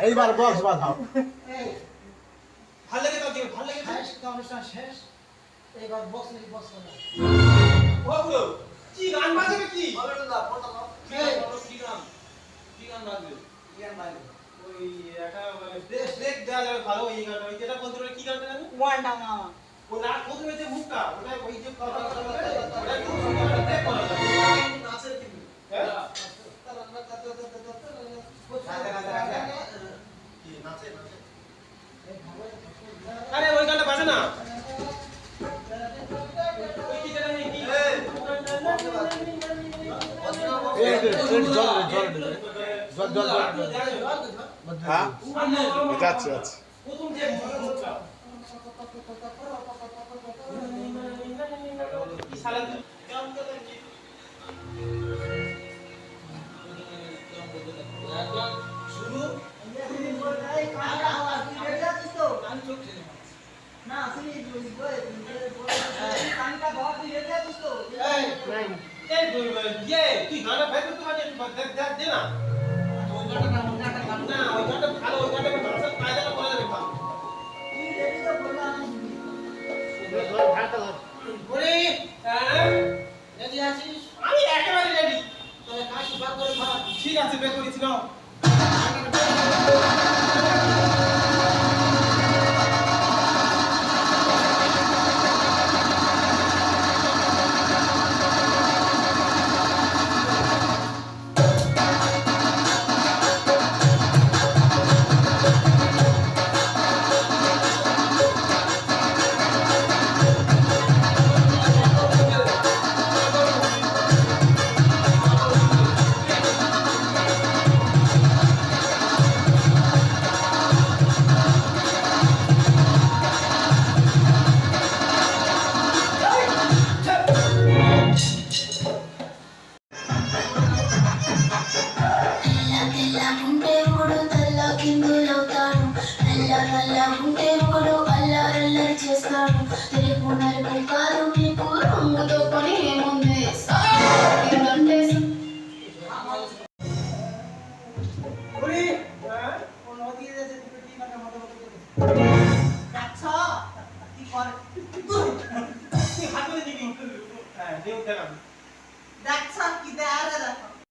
এইবার বক্স বাজাও। ভালো লাগে তো কি ভালো লাগে শেষ তো অনুষ্ঠান শেষ এইবার বক্স নাকি বক্স করো ওগুলো কি গান বাজাবে কি হবে না ফটো নাও কি গান বাজবে ইয়ার মাইল ওই একটা মানে ব্রেক দেওয়া যাবে ভালো এই গানটা ওই যেটা বলতে কি গানটা জানো ওয়ান্ডা মামা ও না প্রথমে যে মুখটা ওটা ওই যে কথা কথা বলে ওটা খুব সুন্দর একটা ব্রেক করা যাবে নাচের কিন্তু হ্যাঁ কি নাচে নাচে আরে ওই গানটা বাজে না ওই কি জানা নেই কি এই জল হ্যাঁ যাচ্ছে যাচ্ছে প্রথম যে মুখটা কি সালা গান তো কি শুরু না শুনি কানটা বহুত দিয়ে দে তো এই ये তুই গানটা বের করতে পারছিস দে না ওই গানটা ভালো ওই গানটা নাচের কায়দাটা বলে দেবে কাম তুই রেডি তো বললাম ওরে হ্যাঁ রেডি আছিস আমি একেবারে রেডি তাহলে কাজ বাদ করে ভাগ ঠিক আছে বের করেছি নাও